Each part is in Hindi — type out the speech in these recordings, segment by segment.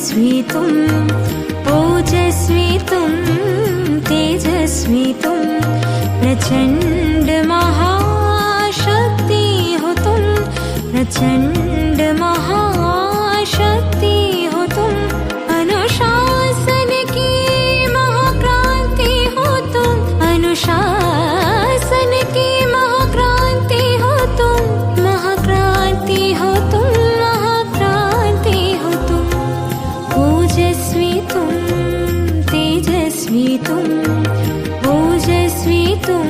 तेजस्वी तुम, ओजस्वी तुम, तेजस्वी तुम, प्रचंड महाशक्ति हो तुम, प्रचंड महाशक्ति हो तुम, अनुशासन की महाक्रांति हो तुम, अनुशासन की महाक्रांति हो तुम, महाक्रांति हो तुम, महाक्रांति हो तुम, ओजस्वी तुम, तेजस्वी तुम, ओजस्वी तुम,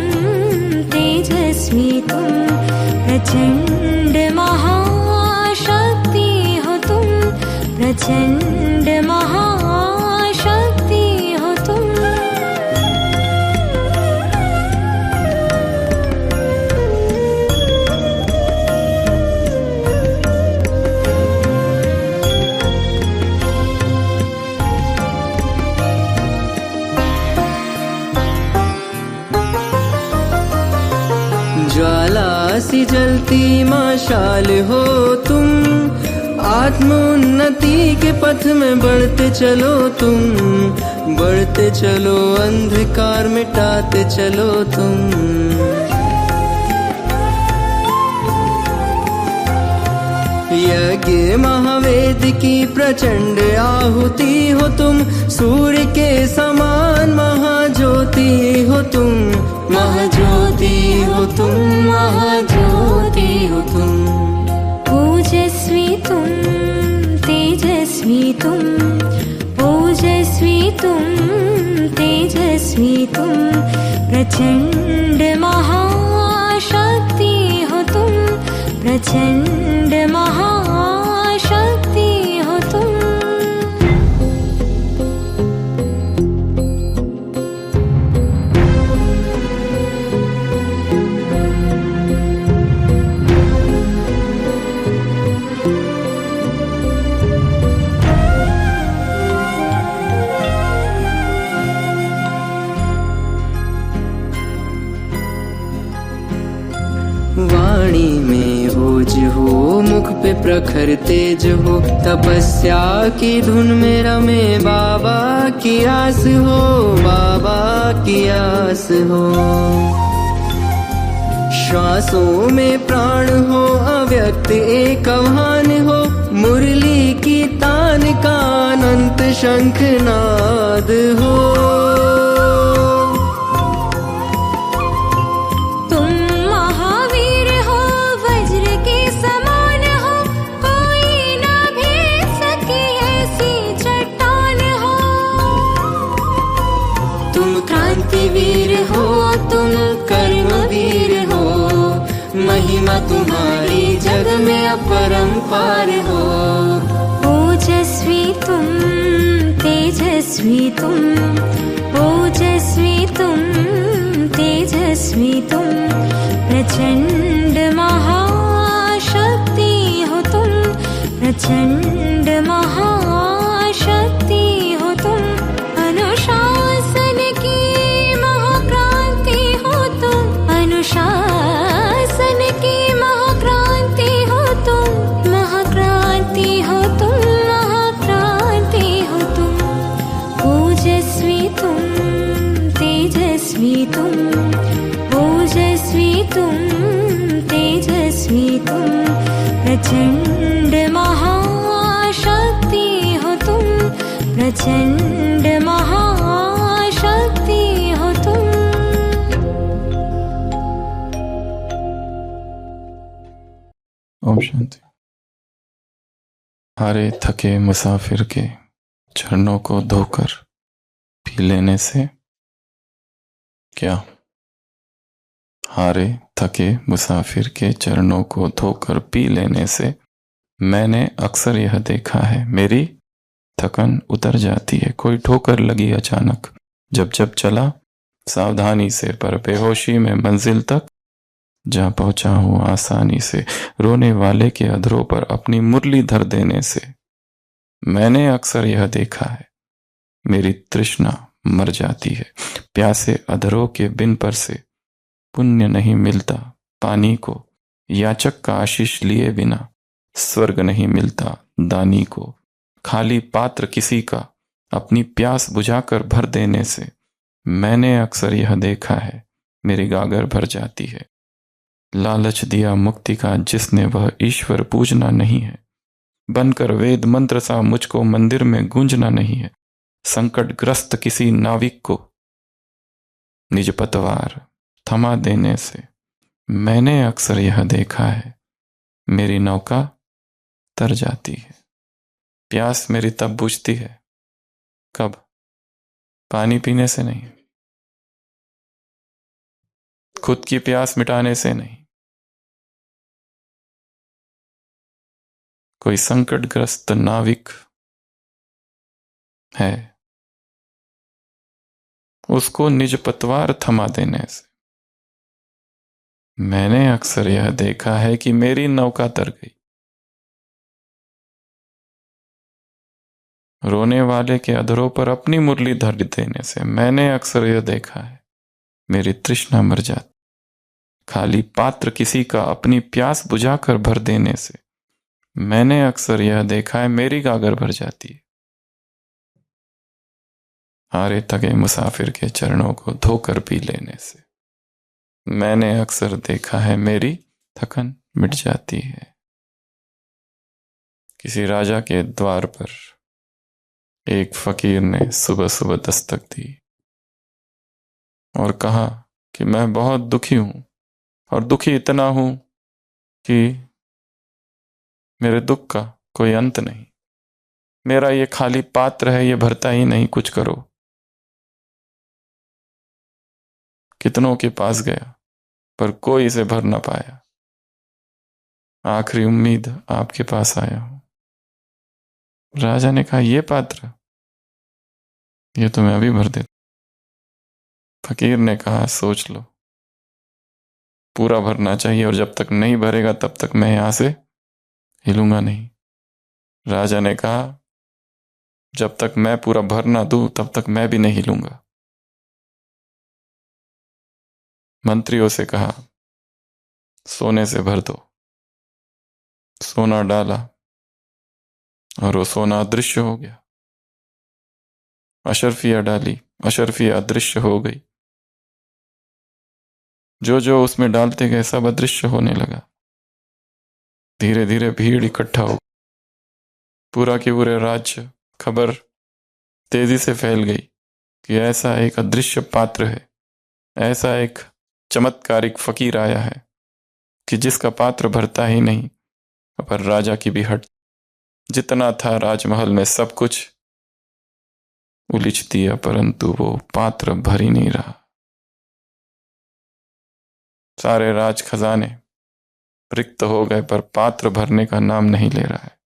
तेजस्वी तुम, प्रचंड महाशक्ति हो तुम, प्रचंड महाशक्ति हो तुम। ज्वाला सी जलती मशाल हो तुम, आत्मोन्नति के पथ में बढ़ते चलो तुम, बढ़ते चलो, अंधकार मिटाते चलो तुम। यज्ञ महावेद की प्रचंड आहुति हो तुम, सूर्य के समान महाज्योति हो तुम, महाज्योति हो तुम, महाज्योति हो तुम, ओजस्वी तुम, तेजस्वी तुम, ओजस्वी तुम, तेजस्वी तुम, प्रचंड महाशक्ति हो तुम, प्रचंड महाशक्ति हो तुम। वाणी में ओज हो, मुख पे प्रखर तेज हो, तपस्या की धुन में रमे बाबा की आस हो, बाबा की आस हो। श्वासों में प्राण हो, अव्यक्त एक आह्वान हो, मुरली की तान का अनंत शंखनाद हो। वीर हो तुम, कर्मवीर हो, महिमा तुम्हारी जग में अपरंपार हो। ओजस्वी तुम, तेजस्वी तुम, ओजस्वी तुम, तेजस्वी तुम, प्रचंड महाशक्ति हो तुम, प्रचंड महाशक्ति हो तुम, अनुशासन की महाक्रांति हो तुम, अनुशासन की महाक्रांति हो तुम, महाक्रांति हो तुम, महाक्रांति हो तुम, ओजस्वी तुम, तेजस्वी तुम, ओजस्वी तुम, तेजस्वी तुम, प्रचंड महाशक्ति हो तुम, प्रचंड महाशक्ति हो तुम। ओम शांति। हारे थके मुसाफिर के चरणों को धोकर पी लेने से क्या? हारे थके मुसाफिर के चरणों को धोकर पी लेने से मैंने अक्सर यह देखा है, मेरी थकन उतर जाती है। कोई ठोकर लगी अचानक, जब जब चला सावधानी से पर बेहोशी में मंजिल तक जा पहुंचा हूं आसानी से। रोने वाले के अधरों पर अपनी मुरली धर देने से मैंने अक्सर यह देखा है, मेरी तृष्णा मर जाती है। प्यासे अधरों के बिन पर से पुण्य नहीं मिलता पानी को, याचक का आशीष लिए बिना स्वर्ग नहीं मिलता दानी को। खाली पात्र किसी का अपनी प्यास बुझाकर भर देने से मैंने अक्सर यह देखा है, मेरी गागर भर जाती है। लालच दिया मुक्ति का जिसने, वह ईश्वर पूजना नहीं है। बनकर वेद मंत्र सा मुझको मंदिर में गूंजना नहीं है। संकटग्रस्त किसी नाविक को निज पतवार थमा देने से मैंने अक्सर यह देखा है, मेरी नौका तर जाती है। प्यास मेरी तब बुझती है, कब? पानी पीने से नहीं, खुद की प्यास मिटाने से नहीं। कोई संकटग्रस्त नाविक है, उसको निज पतवार थमा देने से मैंने अक्सर यह देखा है कि मेरी नौका तर गई। रोने वाले के अधरों पर अपनी मुरली धर देने से मैंने अक्सर यह देखा है, मेरी तृष्णा मर जाती। खाली पात्र किसी का अपनी प्यास बुझाकर भर देने से मैंने अक्सर यह देखा है, मेरी गागर भर जाती है। हारे थके मुसाफिर के चरणों को धोकर पी लेने से मैंने अक्सर देखा है, मेरी थकन मिट जाती है। किसी राजा के द्वार पर एक फकीर ने सुबह सुबह दस्तक दी और कहा कि मैं बहुत दुखी हूं, और दुखी इतना हूं कि मेरे दुख का कोई अंत नहीं। मेरा ये खाली पात्र है, ये भरता ही नहीं, कुछ करो। कितनों के पास गया पर कोई इसे भर ना पाया। आखिरी उम्मीद आपके पास आया हूं। राजा ने कहा, ये पात्र, ये तो मैं अभी भर देता। फकीर ने कहा, सोच लो, पूरा भरना चाहिए, और जब तक नहीं भरेगा तब तक मैं यहां से हिलूंगा नहीं। राजा ने कहा, जब तक मैं पूरा भर ना दूं तब तक मैं भी नहीं हिलूंगा। मंत्रियों से कहा, सोने से भर दो। सोना डाला और वो सोना अदृश्य हो गया। अशर्फिया डाली, अशर्फिया अदृश्य हो गई। जो जो उसमें डालते गए सब अदृश्य होने लगा। धीरे धीरे भीड़ इकट्ठा हो, पूरा के पूरे राज्य खबर तेजी से फैल गई कि ऐसा एक अदृश्य पात्र है, ऐसा एक चमत्कारिक फकीर आया है कि जिसका पात्र भरता ही नहीं। पर राजा की भी हट, जितना था राजमहल में सब कुछ उलीच दिया, परंतु वो पात्र भर ही नहीं रहा। सारे राज खजाने रिक्त हो गए पर पात्र भरने का नाम नहीं ले रहा है।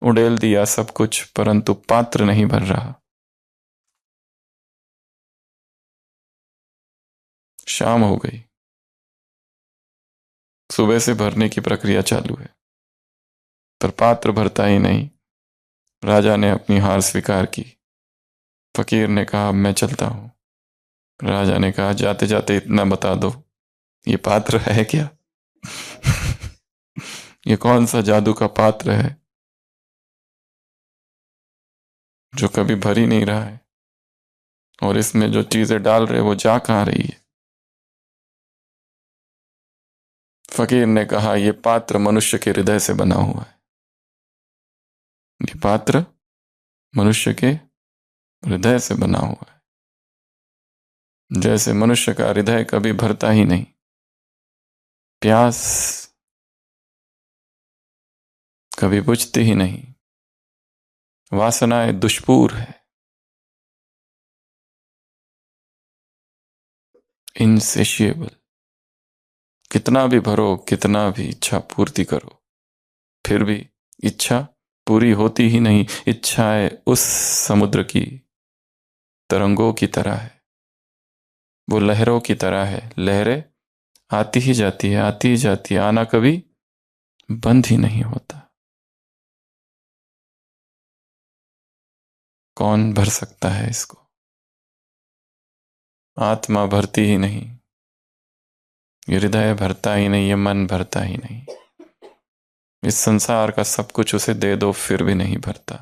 उड़ेल दिया सब कुछ परंतु पात्र नहीं भर रहा। शाम हो गई, सुबह से भरने की प्रक्रिया चालू है पर पात्र भरता ही नहीं। राजा ने अपनी हार स्वीकार की। फकीर ने कहा, अब मैं चलता हूं। राजा ने कहा, जाते जाते इतना बता दो, ये पात्र है क्या? ये कौन सा जादू का पात्र है जो कभी भर ही नहीं रहा है, और इसमें जो चीजें डाल रहे वो जा कहां रही है? फकीर ने कहा, ये पात्र मनुष्य के हृदय से बना हुआ है। ये पात्र मनुष्य के हृदय से बना हुआ है। जैसे मनुष्य का हृदय कभी भरता ही नहीं, प्यास कभी बुझती ही नहीं, वासनाएं दुष्पूर है, इनसेशिएबल। कितना भी भरो, कितना भी इच्छा पूर्ति करो, फिर भी इच्छा पूरी होती ही नहीं। इच्छाएं उस समुद्र की तरंगों की तरह है, वो लहरों की तरह है। लहरें आती ही जाती है, आती ही जाती है, आना कभी बंद ही नहीं होता। कौन भर सकता है इसको? आत्मा भरती ही नहीं, ये हृदय भरता ही नहीं, ये मन भरता ही नहीं। इस संसार का सब कुछ उसे दे दो फिर भी नहीं भरता।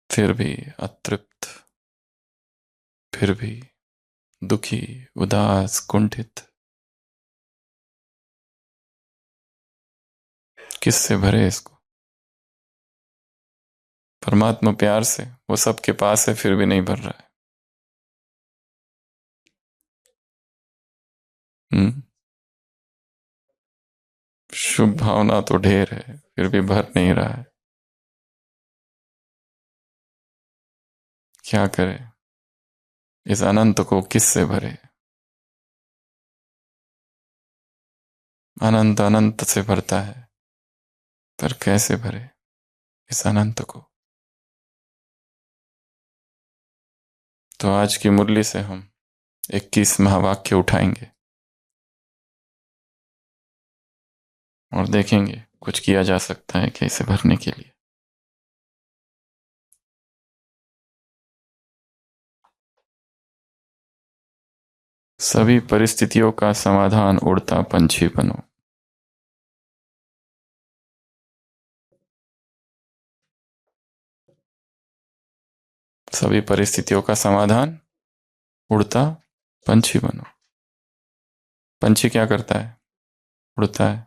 फिर भी अतृप्त, फिर भी दुखी, उदास, कुंठित। किससे भरे इसको? परमात्मा प्यार से, वो सबके पास है, फिर भी नहीं भर रहा है। शुभ भावना तो ढेर है, फिर भी भर नहीं रहा है। क्या करे? इस अनंत को किससे भरे? अनंत अनंत से भरता है, पर कैसे भरे इस अनंत को? तो आज की मुरली से हम 21 महावाक्य उठाएंगे और देखेंगे कुछ किया जा सकता है क्या इसे भरने के लिए। सभी परिस्थितियों का समाधान उड़ता पंछी बनो। सभी परिस्थितियों का समाधान उड़ता पंछी बनो। पंछी क्या करता है? उड़ता है।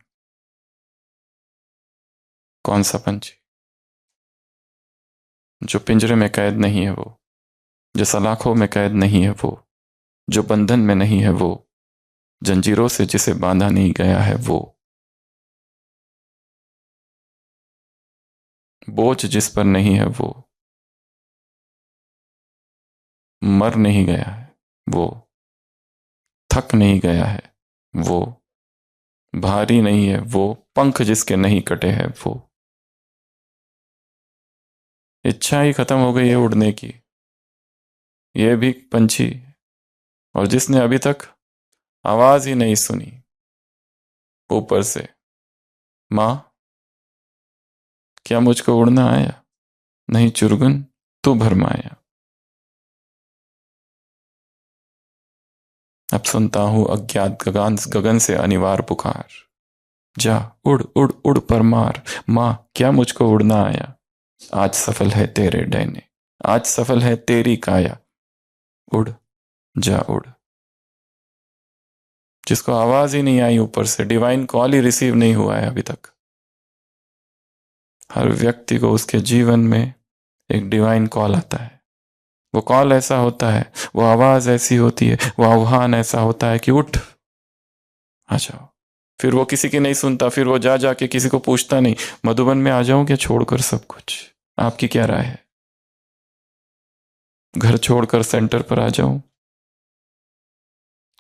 कौन सा पंछी? जो पिंजरे में कैद नहीं है वो, जो सलाखों में कैद नहीं है वो, जो बंधन में नहीं है वो, जंजीरों से जिसे बांधा नहीं गया है वो, बोझ जिस पर नहीं है वो, मर नहीं गया है वो, थक नहीं गया है वो, भारी नहीं है वो, पंख जिसके नहीं कटे हैं वो। इच्छा ही खत्म हो गई है उड़ने की, ये भी पंछी। और जिसने अभी तक आवाज ही नहीं सुनी ऊपर से, मां क्या मुझको उड़ना आया? नहीं चुरगुन तू भरमाया। अब सुनता हूं अज्ञात गगन से अनिवार्य पुकार, जा उड़ उड़ उड़ पर मार, मां क्या मुझको उड़ना आया? आज सफल है तेरे डैने, आज सफल है तेरी काया, उड़ जा उड़। जिसको आवाज ही नहीं आई ऊपर से, डिवाइन कॉल ही रिसीव नहीं हुआ है अभी तक। हर व्यक्ति को उसके जीवन में एक डिवाइन कॉल आता है। वो कॉल ऐसा होता है, वो आवाज ऐसी होती है, वो आह्वान ऐसा होता है कि उठ आ जाओ। फिर वो किसी की नहीं सुनता, फिर वो जा जाके किसी को पूछता नहीं, मधुबन में आ जाऊं क्या छोड़कर सब कुछ? आपकी क्या राय है? घर छोड़कर सेंटर पर आ जाऊं?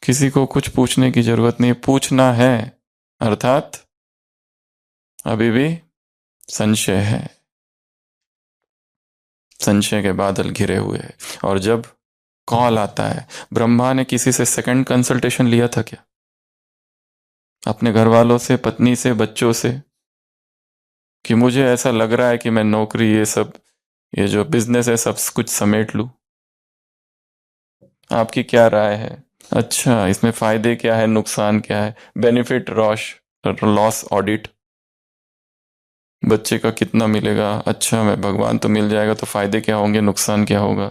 किसी को कुछ पूछने की जरूरत नहीं, पूछना है अर्थात अभी भी संशय है, संशय के बादल घिरे हुए हैं। और जब कॉल आता है, ब्रह्मा ने किसी से सेकंड कंसल्टेशन लिया था क्या? अपने घर वालों से, पत्नी से, बच्चों से, कि मुझे ऐसा लग रहा है कि मैं नौकरी, ये सब, ये जो बिजनेस है, सब कुछ समेट लूं। आपकी क्या राय है? अच्छा, इसमें फायदे क्या है, नुकसान क्या है? बेनिफिट लॉस ऑडिट, बच्चे का कितना मिलेगा? अच्छा, मैं भगवान तो मिल जाएगा, तो फायदे क्या होंगे, नुकसान क्या होगा?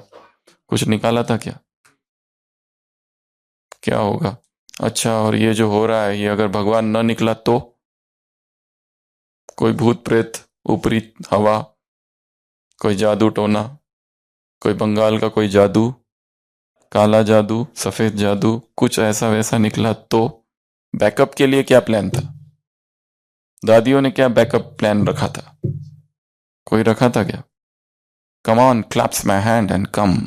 कुछ निकाला था क्या? क्या होगा? अच्छा, और ये जो हो रहा है, ये अगर भगवान न निकला तो? कोई भूत प्रेत, ऊपरी हवा, कोई जादू टोना, कोई बंगाल का कोई जादू, काला जादू, सफेद जादू, कुछ ऐसा वैसा निकला तो? बैकअप के लिए क्या प्लान था? दादियों ने क्या बैकअप प्लान रखा था? कोई रखा था क्या? Come on claps my hand and come.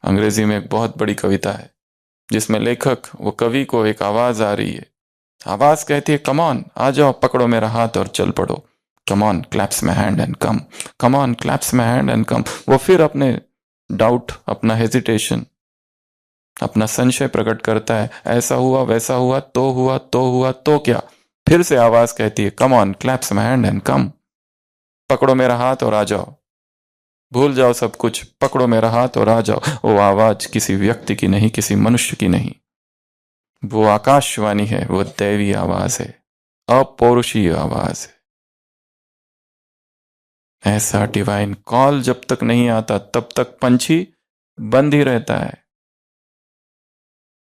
अंग्रेजी में एक बहुत बड़ी कविता है जिसमें लेखक, वो कवि को एक आवाज आ रही है, आवाज कहती है कम ऑन, आ जाओ, पकड़ो मेरा हाथ और चल पड़ो। Come on claps my hand and come, come on claps my hand and come. वो फिर अपने डाउट, अपना हेजिटेशन, अपना संशय प्रकट करता है, ऐसा हुआ, वैसा हुआ, तो हुआ, तो हुआ, तो क्या? फिर से आवाज कहती है come on claps my hand and come, पकड़ो मेरा हाथ और आ जाओ, भूल जाओ सब कुछ, पकड़ो मेरा हाथ और आ जाओ। वो आवाज किसी व्यक्ति की नहीं, किसी मनुष्य की नहीं, वो आकाशवाणी है, वो दैवी आवाज है, अपौरुषीय आवाज है। ऐसा डिवाइन कॉल जब तक नहीं आता तब तक पंछी बंद ही रहता है।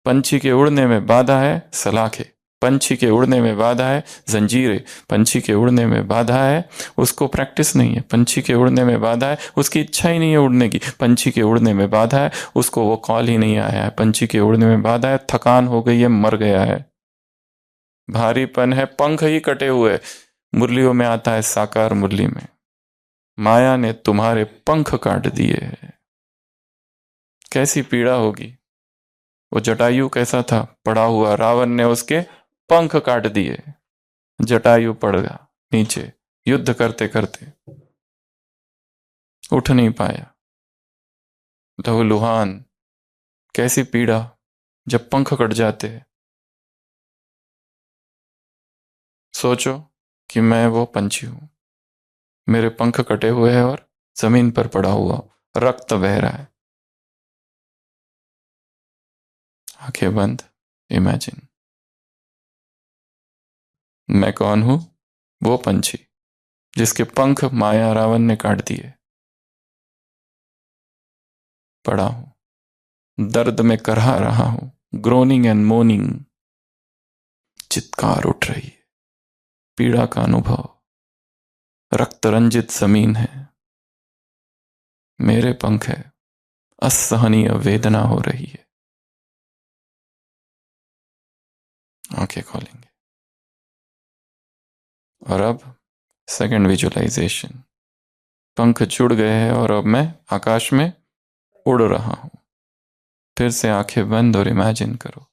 पंछी के उड़ने में बाधा है सलाखें, पंछी के उड़ने में बाधा है जंजीरें, पंछी के उड़ने में बाधा है उसको प्रैक्टिस नहीं है, पंछी के उड़ने में बाधा है उसकी इच्छा ही नहीं है उड़ने की, पंछी के उड़ने में बाधा है उसको वो कॉल ही नहीं आया है, पंछी के उड़ने में बाधा है थकान हो गई है, मर गया है, भारीपन है, पंख ही कटे हुए। मुरलियों में आता है साकार मुरली में, माया ने तुम्हारे पंख काट दिए हैं। कैसी पीड़ा होगी। वो जटायु कैसा था, पड़ा हुआ, रावण ने उसके पंख काट दिए, जटायु पड़ गया नीचे, युद्ध करते करते उठ नहीं पाया। लहूलुहान, कैसी पीड़ा जब पंख कट जाते हैं। सोचो कि मैं वो पंछी हूं, मेरे पंख कटे हुए हैं और जमीन पर पड़ा हुआ, रक्त बह रहा है। आंखें बंद, इमेजिन मैं कौन हूं, वो पंछी जिसके पंख माया रावण ने काट दिए। पड़ा हूं, दर्द में करहा रहा हूं, ग्रोनिंग एंड मोनिंग, चित्कार उठ रही है, पीड़ा का अनुभव, रक्त रंजित जमीन है, मेरे पंख है, असहनीय वेदना हो रही है। आंखें खोलेंगे और अब सेकंड विजुअलाइजेशन, पंख जुड़ गए हैं और अब मैं आकाश में उड़ रहा हूं। फिर से आंखें बंद और इमेजिन करो,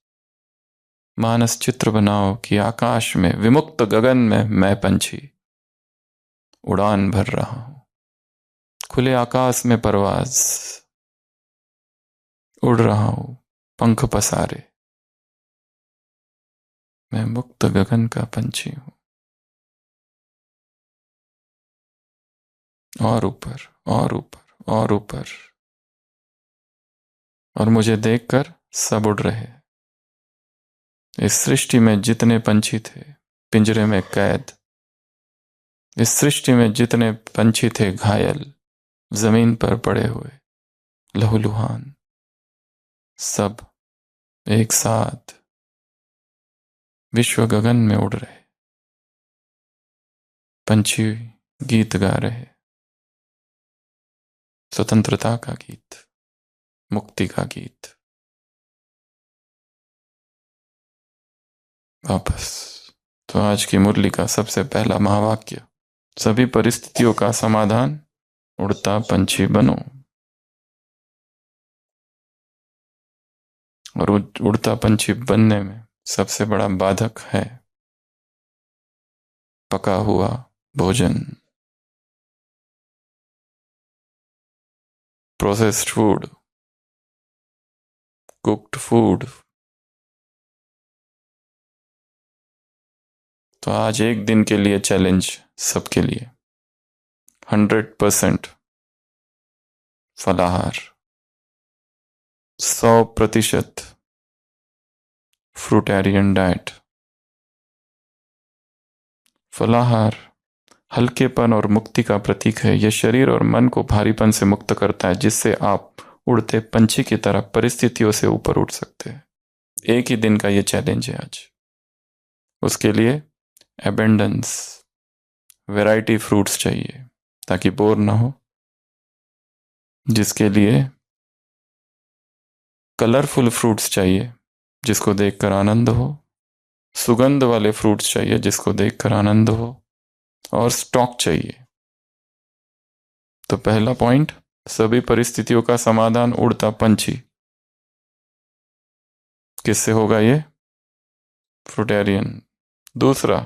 मानस चित्र बनाओ कि आकाश में, विमुक्त गगन में मैं पंछी उड़ान भर रहा हूं, खुले आकाश में परवाज, उड़ रहा हूं पंख पसारे, मैं मुक्त गगन का पंछी हूं। और ऊपर और ऊपर और ऊपर, और मुझे देखकर सब उड़ रहे। इस सृष्टि में जितने पंछी थे पिंजरे में कैद, इस सृष्टि में जितने पंछी थे घायल, जमीन पर पड़े हुए, लहूलुहान, सब एक साथ विश्व गगन में उड़ रहे। पंछी गीत गा रहे, स्वतंत्रता का गीत, मुक्ति का गीत। वापस तो आज की मुरली का सबसे पहला महावाक्य, सभी परिस्थितियों का समाधान, उड़ता पंछी बनो। और उड़ता पंछी बनने में सबसे बड़ा बाधक है पका हुआ भोजन, प्रोसेस्ड फूड, कुक्ड फूड। तो आज एक दिन के लिए चैलेंज सबके लिए, 100% फलाहार, 100% फ्रूटेरियन डाइट। फलाहार हल्केपन और मुक्ति का प्रतीक है। यह शरीर और मन को भारीपन से मुक्त करता है, जिससे आप उड़ते पंछी की तरह परिस्थितियों से ऊपर उठ सकते हैं। एक ही दिन का यह चैलेंज है आज। उसके लिए एबेंडेंस, वैरायटी फ्रूट्स चाहिए ताकि बोर ना हो, जिसके लिए कलरफुल फ्रूट्स चाहिए जिसको देखकर आनंद हो, सुगंध वाले फ्रूट्स चाहिए जिसको देखकर आनंद हो, और स्टॉक चाहिए। तो पहला पॉइंट, सभी परिस्थितियों का समाधान उड़ता पंछी। किससे होगा ये? फ्रूटेरियन। दूसरा,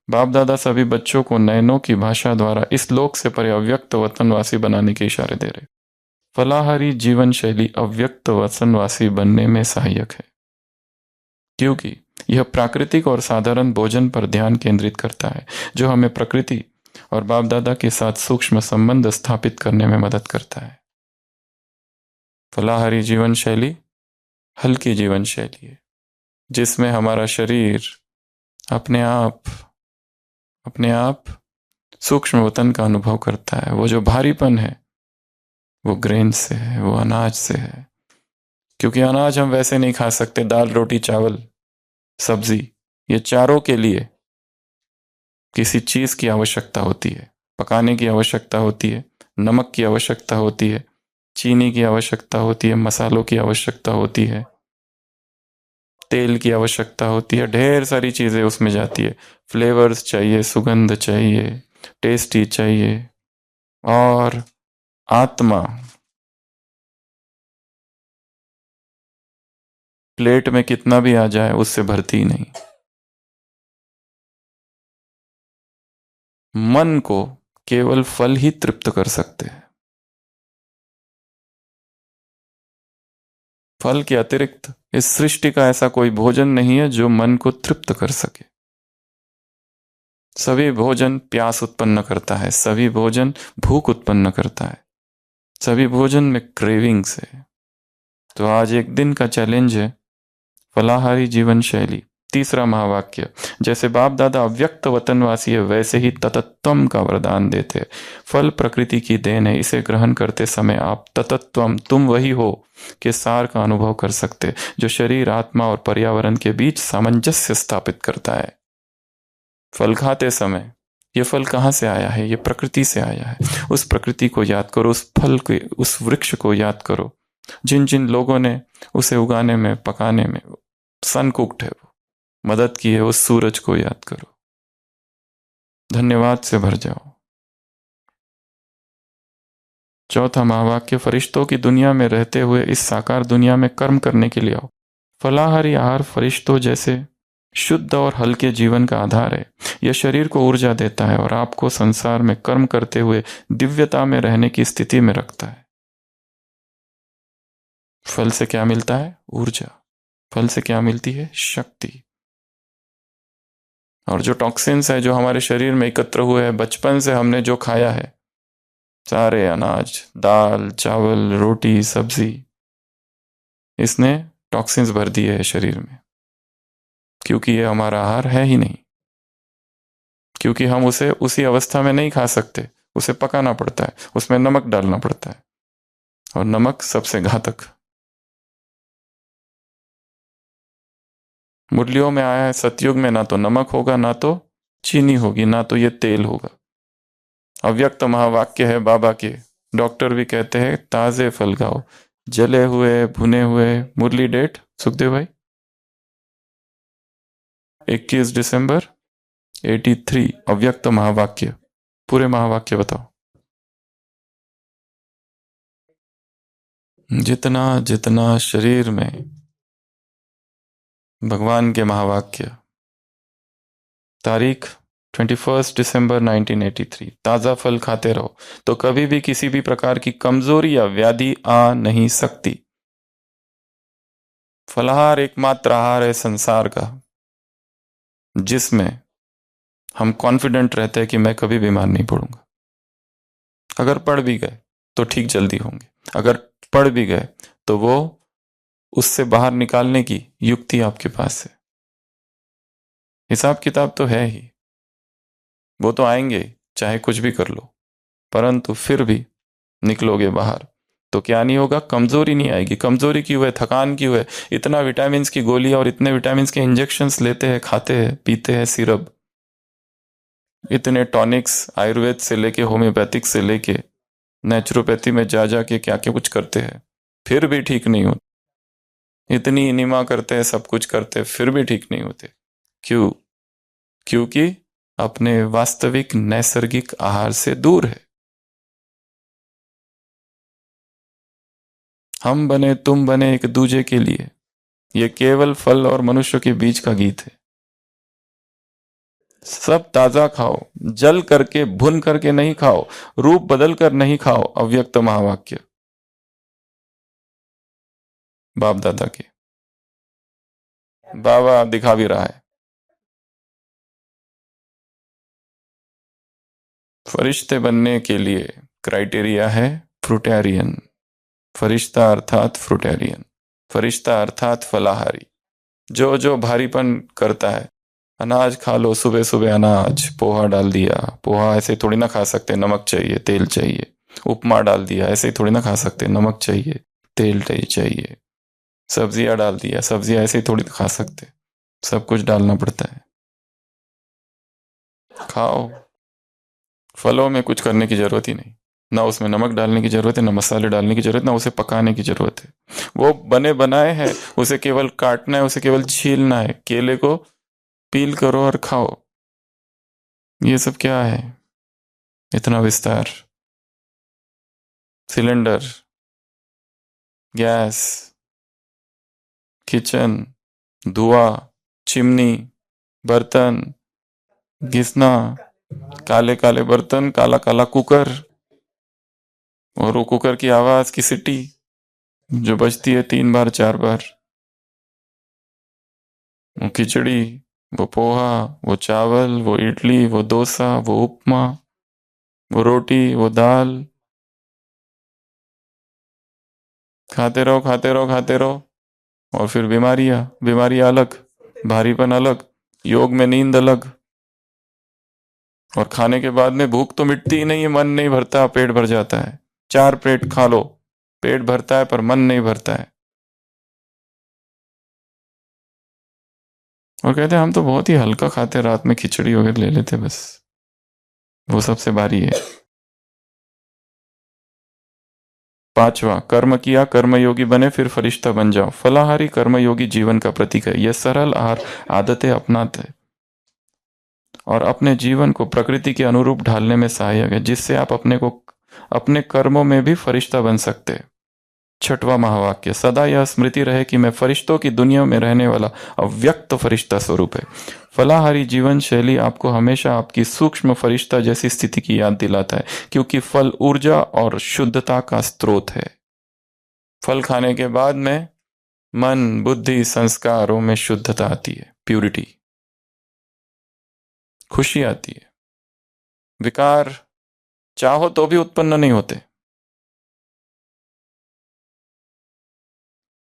बाप दादा सभी बच्चों को नयनों की भाषा द्वारा इस लोक से परे अव्यक्त वतनवासी बनाने के इशारे दे रहे। फलाहारी जीवन शैली अव्यक्त वतनवासी बनने में सहायक है, क्योंकि यह प्राकृतिक और साधारण भोजन पर ध्यान केंद्रित करता है, जो हमें प्रकृति और बाप दादा के साथ सूक्ष्म संबंध स्थापित करने में मदद करता है। फलाहारी जीवन शैली हल्की जीवन शैली है, जिसमें हमारा शरीर अपने आप सूक्ष्म वतन का अनुभव करता है। वो जो भारीपन है वो ग्रेन से है, वो अनाज से है, क्योंकि अनाज हम वैसे नहीं खा सकते। दाल रोटी चावल सब्जी, ये चारों के लिए किसी चीज की आवश्यकता होती है। पकाने की आवश्यकता होती है, नमक की आवश्यकता होती है, चीनी की आवश्यकता होती है, मसालों की आवश्यकता होती है, तेल की आवश्यकता होती है, ढेर सारी चीजें उसमें जाती है। फ्लेवर्स चाहिए, सुगंध चाहिए, टेस्टी चाहिए। और आत्मा प्लेट में कितना भी आ जाए उससे भरती नहीं। मन को केवल फल ही तृप्त कर सकते हैं। फल के अतिरिक्त इस सृष्टि का ऐसा कोई भोजन नहीं है जो मन को तृप्त कर सके। सभी भोजन प्यास उत्पन्न करता है, सभी भोजन भूख उत्पन्न करता है, सभी भोजन में क्रेविंग्स है। तो आज एक दिन का चैलेंज है फलाहारी जीवन शैली। तीसरा महावाक्य, जैसे बाप दादा अव्यक्त वतनवासी है वैसे ही ततत्वम का वरदान देते। फल प्रकृति की देन है, इसे ग्रहण करते समय आप ततत्वम, तुम वही हो के सार का अनुभव कर सकते, जो शरीर आत्मा और पर्यावरण के बीच सामंजस्य स्थापित करता है। फल खाते समय ये फल कहाँ से आया है? ये प्रकृति से आया है। उस प्रकृति को याद करो, उस फल के, उस वृक्ष को याद करो जिन जिन लोगों ने उसे उगाने में, पकाने में सन कुक्ड है, वो मदद की है। उस सूरज को याद करो, धन्यवाद से भर जाओ। चौथा महावाक्य, फरिश्तों की दुनिया में रहते हुए इस साकार दुनिया में कर्म करने के लिए आओ। फलाहारी आहार फरिश्तों जैसे शुद्ध और हल्के जीवन का आधार है। यह शरीर को ऊर्जा देता है और आपको संसार में कर्म करते हुए दिव्यता में रहने की स्थिति में रखता है। फल से क्या मिलता है? ऊर्जा। फल से क्या मिलती है? शक्ति। और जो टॉक्सिन्स है जो हमारे शरीर में एकत्र हुए हैं बचपन से हमने जो खाया है, सारे अनाज, दाल चावल रोटी सब्जी, इसने टॉक्सिन्स भर दिए है शरीर में, क्योंकि ये हमारा आहार है ही नहीं। क्योंकि हम उसे उसी अवस्था में नहीं खा सकते, उसे पकाना पड़ता है, उसमें नमक डालना पड़ता है, और नमक सबसे घातक। मुरलियों में आया है सतयुग में ना तो नमक होगा, ना तो चीनी होगी, ना तो ये तेल होगा। अव्यक्त महावाक्य है बाबा के। डॉक्टर भी कहते हैं ताजे फल खाओ, जले हुए भुने हुए। मुरली डेट सुखदेव भाई 21 दिसंबर 83। अव्यक्त महावाक्य, पूरे महावाक्य बताओ। जितना जितना शरीर में भगवान के महावाक्य। तारीख 21 दिसंबर 1983। ताज़ा फल खाते रहो तो कभी भी किसी भी प्रकार की कमजोरी या व्याधि आ नहीं सकती। फलाहार एकमात्र आहार है संसार का जिसमें हम कॉन्फिडेंट रहते हैं कि मैं कभी बीमार नहीं पड़ूंगा। अगर पड़ भी गए तो ठीक जल्दी होंगे, अगर पड़ भी गए तो वो उससे बाहर निकालने की युक्ति आपके पास है। हिसाब किताब तो है ही, वो तो आएंगे चाहे कुछ भी कर लो, परंतु फिर भी निकलोगे बाहर तो क्या नहीं होगा? कमजोरी नहीं आएगी। कमजोरी क्यों है? थकान क्यों है? इतना विटामिन की गोली और इतने विटामिन के इंजेक्शंस लेते हैं, खाते हैं, पीते हैं, सिरप, इतने टॉनिक्स आयुर्वेद से लेके होम्योपैथिक से लेके नेचुरोपैथी में जा जा के क्या क्या कुछ करते हैं, फिर भी ठीक नहीं होते। इतनी इनिमा करते हैं, सब कुछ करते हैं, फिर भी ठीक नहीं होते। क्यों? क्योंकि अपने वास्तविक नैसर्गिक आहार से दूर है। हम बने तुम बने एक दूजे के लिए, यह केवल फल और मनुष्य के बीच का गीत है। सब ताजा खाओ, जल करके भुन करके नहीं खाओ, रूप बदल कर नहीं खाओ। अव्यक्त महावाक्य बाप दादा के। बाबा दिखा भी रहा है। फरिश्ते बनने के लिए क्राइटेरिया है फ्रूटेरियन। फरिश्ता अर्थात फ्रूटेरियन, फरिश्ता अर्थात फलाहारी। जो जो भारीपन करता है अनाज खा लो, सुबह सुबह अनाज, पोहा डाल दिया। पोहा ऐसे थोड़ी ना खा सकते, नमक चाहिए, तेल चाहिए। उपमा डाल दिया, ऐसे ही थोड़ी ना खा सकते, नमक चाहिए, तेल चाहिए। सब्जियां डाल दिया, सब्जियां ऐसे ही थोड़ी ना खा सकते, सब कुछ डालना पड़ता है। खाओ। फलों में कुछ करने की जरूरत ही नहीं, ना उसमें नमक डालने की जरूरत है, ना मसाले डालने की जरूरत, ना उसे पकाने की जरूरत है। वो बने बनाए हैं, उसे केवल काटना है, उसे केवल छीलना है। केले को पील करो और खाओ। ये सब क्या है, इतना विस्तार? सिलेंडर, गैस, किचन, धुआं, चिमनी, बर्तन, घिसना, काले काले बर्तन, काला काला कुकर, और वो कुकर की आवाज की सीटी जो बजती है 3 बार 4 बार। वो खिचड़ी, वो पोहा, वो चावल, वो इडली, वो डोसा, वो उपमा, वो रोटी, वो दाल। खाते रहो खाते रहो खाते रहो। और फिर बीमारियां, बीमारियां अलग, भारीपन अलग, योग में नींद अलग। और खाने के बाद में भूख तो मिटती ही नहीं है, मन नहीं भरता, पेट भर जाता है। 4 प्लेट खा लो, पेट भरता है पर मन नहीं भरता है। और कहते हैं हम तो बहुत ही हल्का खाते, रात में खिचड़ी वगैरह ले लेते बस, वो सबसे भारी है। 5वां, कर्म किया, कर्मयोगी बने, फिर फरिश्ता बन जाओ। फलाहारी कर्मयोगी जीवन का प्रतीक है। यह सरल आहार आदतें अपनाते हैं और अपने जीवन को प्रकृति के अनुरूप ढालने में सहायक है, जिससे आप अपने कर्मों में भी फरिश्ता बन सकते हैं। 6वां महावाक्य, सदा यह स्मृति रहे कि मैं फरिश्तों की दुनिया में रहने वाला अव्यक्त फरिश्ता स्वरूप है। फलाहारी जीवन शैली आपको हमेशा आपकी सूक्ष्म फरिश्ता जैसी स्थिति की याद दिलाता है, क्योंकि फल ऊर्जा और शुद्धता का स्रोत है। फल खाने के बाद में मन, बुद्धि, संस्कारों में शुद्धता आती है, प्यूरिटी, खुशी आती है। विकार चाहो तो भी उत्पन्न नहीं होते।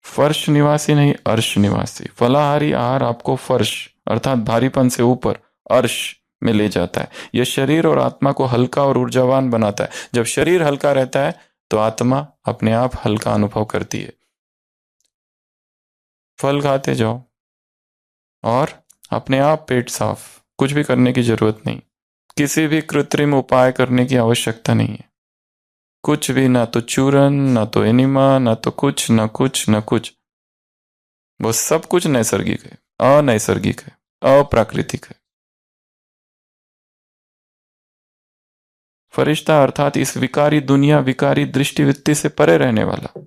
फर्श निवासी नहीं, अर्श निवासी। फलाहारी आहार आपको फर्श अर्थात भारीपन से ऊपर अर्श में ले जाता है। यह शरीर और आत्मा को हल्का और ऊर्जावान बनाता है। जब शरीर हल्का रहता है तो आत्मा अपने आप हल्का अनुभव करती है। फल खाते जाओ और अपने आप पेट साफ, कुछ भी करने की जरूरत नहीं, किसी भी कृत्रिम उपाय करने की आवश्यकता नहीं है। कुछ भी, ना तो चूरन, ना तो एनिमा, ना तो कुछ, ना कुछ, ना कुछ। वो सब कुछ नैसर्गिक है, अनैसर्गिक है, अप्राकृतिक है। फरिश्ता अर्थात इस विकारी दुनिया, विकारी दृष्टिवृत्ति से परे रहने वाला।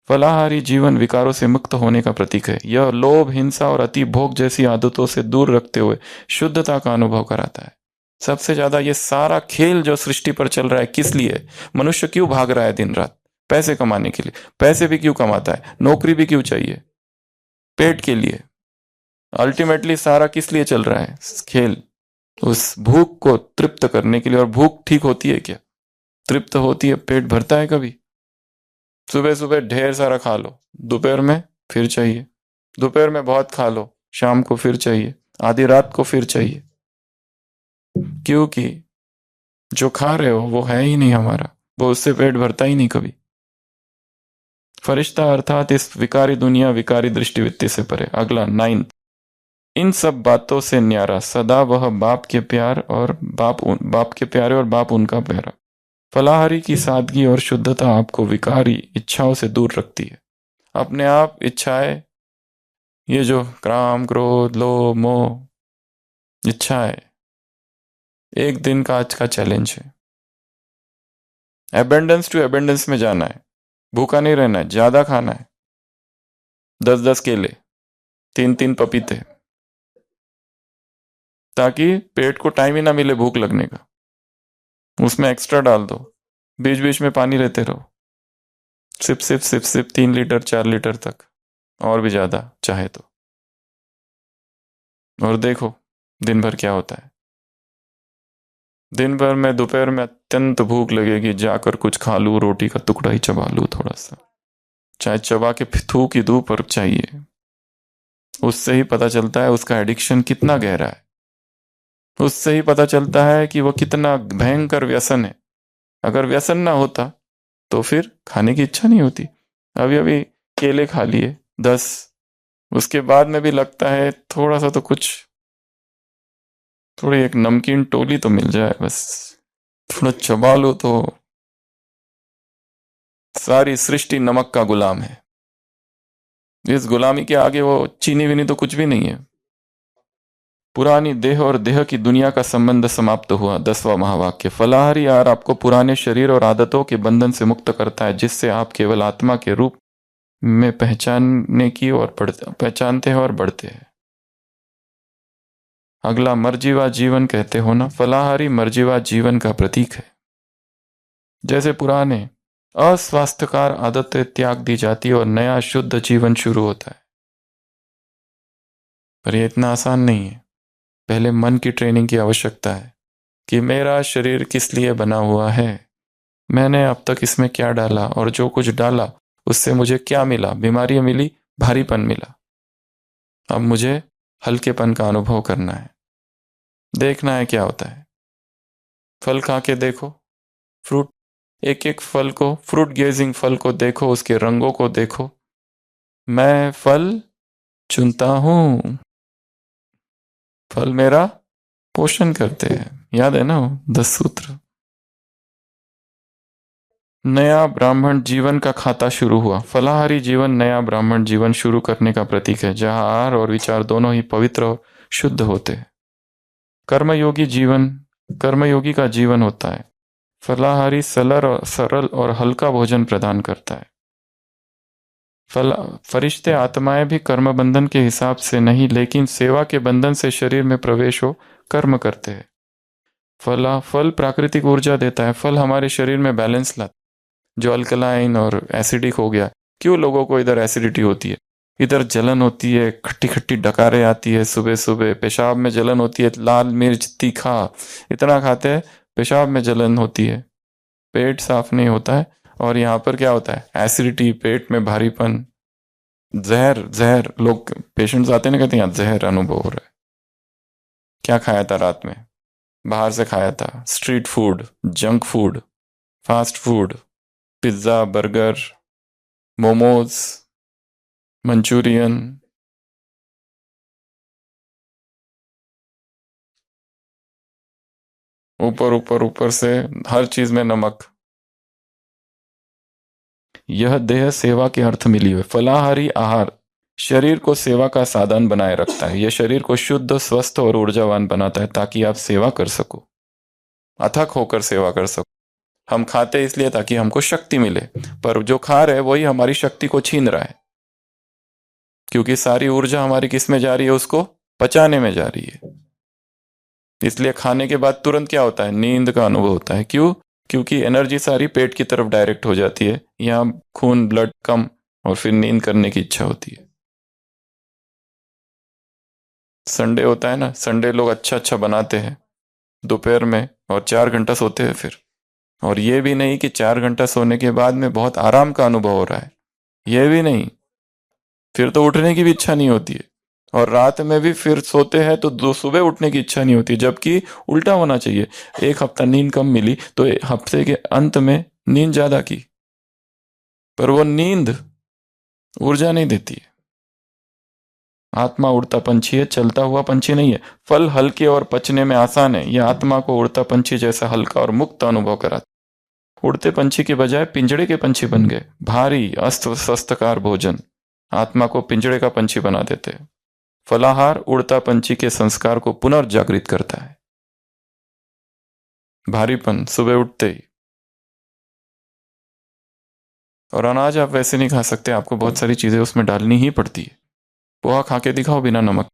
फलाहारी जीवन विकारों से मुक्त होने का प्रतीक है। यह लोभ, हिंसा और अति भोग जैसी आदतों से दूर रखते हुए शुद्धता का अनुभव कराता है। सबसे ज्यादा ये सारा खेल जो सृष्टि पर चल रहा है किस लिए? मनुष्य क्यों भाग रहा है दिन रात? पैसे कमाने के लिए। पैसे भी क्यों कमाता है? नौकरी भी क्यों चाहिए? पेट के लिए। अल्टीमेटली सारा किस लिए चल रहा है खेल? उस भूख को तृप्त करने के लिए। और भूख ठीक होती है क्या? तृप्त होती है? पेट भरता है कभी? सुबह सुबह ढेर सारा खा लो, दोपहर में फिर चाहिए, दोपहर में बहुत खा लो, शाम को फिर चाहिए, आधी रात को फिर चाहिए। क्योंकि जो खा रहे हो वो है ही नहीं हमारा, वो उससे पेट भरता ही नहीं कभी। फरिश्ता अर्थात इस विकारी दुनिया, विकारी दृष्टिवृत्ति से परे। अगला 9, इन सब बातों से न्यारा सदा वह बाप के प्यारे और बाप उनका प्यारा। फलाहारी की सादगी और शुद्धता आपको विकारी इच्छाओं से दूर रखती है। अपने आप इच्छाएं, ये जो काम, क्रोध, लोभ, मोह इच्छाएं, एक दिन का आज का चैलेंज है। एबेंडेंस टू एबेंडेंस में जाना है, भूखा नहीं रहना है, ज्यादा खाना है। 10-10 केले, 3-3 पपीते, ताकि पेट को टाइम ही ना मिले भूख लगने का। उसमें एक्स्ट्रा डाल दो, बीच बीच में पानी लेते रहो, sip sip sip sip, 3 litre 4 litre तक, और भी ज्यादा चाहे तो। और देखो दिन भर क्या होता है। दिन भर में दोपहर में अत्यंत भूख लगेगी, जाकर कुछ खा लूं, रोटी का टुकड़ा ही चबा लूं थोड़ा सा, चाहे चबा के थूक ही दूं पर चाहिए। उससे ही पता चलता है उसका एडिक्शन कितना गहरा है, उससे ही पता चलता है कि वो कितना भयंकर व्यसन है। अगर व्यसन ना होता तो फिर खाने की इच्छा नहीं होती। अभी अभी केले खा लिए 10, उसके बाद में भी लगता है थोड़ा सा तो कुछ, थोड़ी एक नमकीन टोली तो मिल जाए, बस थोड़ा चबा लो तो सारी सृष्टि नमक का गुलाम है। इस गुलामी के आगे वो चीनी विनी तो कुछ भी नहीं है। पुरानी देह और देह की दुनिया का संबंध समाप्त हुआ। 10वां महावाक्य, फलाहारी आहार आपको पुराने शरीर और आदतों के बंधन से मुक्त करता है, जिससे आप केवल आत्मा के रूप में पहचानते हैं और बढ़ते हैं। अगला, मर्जीवा जीवन कहते हो ना, फलाहारी मर्जीवा जीवन का प्रतीक है। जैसे पुराने अस्वास्थ्यकर आदतें त्याग दी जाती है और नया शुद्ध जीवन शुरू होता है। पर यह इतना आसान नहीं है। पहले मन की ट्रेनिंग की आवश्यकता है कि मेरा शरीर किस लिए बना हुआ है, मैंने अब तक इसमें क्या डाला, और जो कुछ डाला उससे मुझे क्या मिला। बीमारियां मिली, भारीपन मिला। अब मुझे हल्केपन का अनुभव करना है, देखना है क्या होता है। फल खा के देखो, फ्रूट, एक एक फल को, फ्रूट गेजिंग फल को देखो, उसके रंगों को देखो। मैं फल चुनता हूं, फल मेरा पोषण करते हैं। याद है ना 10 सूत्र। नया ब्राह्मण जीवन का खाता शुरू हुआ। फलाहारी जीवन नया ब्राह्मण जीवन शुरू करने का प्रतीक है, जहां आहार और विचार दोनों ही पवित्र और शुद्ध होते हैं। कर्मयोगी का जीवन होता है। फलाहारी सरल और हल्का भोजन प्रदान करता है। फरिश्ते आत्माएं भी कर्म बंधन के हिसाब से नहीं, लेकिन सेवा के बंधन से शरीर में प्रवेश हो कर्म करते हैं। फल प्राकृतिक ऊर्जा देता है। फल हमारे शरीर में बैलेंस लाता है। जो अल्कलाइन और एसिडिक हो गया, क्यों लोगों को इधर एसिडिटी होती है, इधर जलन होती है, खट्टी खट्टी डकारें आती है, सुबह सुबह पेशाब में जलन होती है, लाल मिर्च तीखा इतना खाते हैं, पेशाब में जलन होती है, पेट साफ नहीं होता है। और यहाँ पर क्या होता है, एसिडिटी, पेट में भारीपन, जहर। लोग पेशेंट्स आते हैं ना, कहते हैं जहर अनुभव हो रहा है। क्या खाया था रात में, बाहर से खाया था, street food, junk food, fast food, pizza, burger, momos, Manchurian, ऊपर से हर चीज में नमक। यह देह सेवा के अर्थ मिली हुई। फलाहारी आहार शरीर को सेवा का साधन बनाए रखता है। यह शरीर को शुद्ध, स्वस्थ और ऊर्जावान बनाता है, ताकि आप सेवा कर सको, अथक होकर सेवा कर सको। हम खाते इसलिए ताकि हमको शक्ति मिले, पर जो खा रहे वही हमारी शक्ति को छीन रहा है, क्योंकि सारी ऊर्जा हमारी किस में जा रही है, उसको पचाने में जा रही है। इसलिए खाने के बाद तुरंत क्या होता है, नींद का अनुभव होता है। क्यों? क्योंकि एनर्जी सारी पेट की तरफ डायरेक्ट हो जाती है, यहाँ खून, ब्लड कम, और फिर नींद करने की इच्छा होती है। संडे होता है ना, संडे लोग अच्छा बनाते हैं दोपहर में और 4 घंटा सोते हैं फिर। और ये भी नहीं कि 4 घंटा सोने के बाद में बहुत आराम का अनुभव हो रहा है, ये भी नहीं, फिर तो उठने की भी इच्छा नहीं होती है। और रात में भी फिर सोते हैं तो सुबह उठने की इच्छा नहीं होती, जबकि उल्टा होना चाहिए। एक हफ्ता नींद कम मिली तो हफ्ते के अंत में नींद ज्यादा की, पर वो नींद ऊर्जा नहीं देती है। आत्मा उड़ता पंछी है, चलता हुआ पंछी नहीं है। फल हल्के और पचने में आसान है, यह आत्मा को उड़ता पंछी जैसा हल्का और मुक्त अनुभव कराता। उड़ते पंछी के बजाय पिंजड़े के पंछी बन गए। भारी अस्वस्थकार भोजन आत्मा को पिंजड़े का पंछी बना देते हैं। फलाहार उड़ता पंछी के संस्कार को पुनर्जागृत करता है। भारीपन सुबह उठते ही। और अनाज आप वैसे नहीं खा सकते, आपको बहुत सारी चीजें उसमें डालनी ही पड़ती है। पोहा खा के दिखाओ बिना नमक,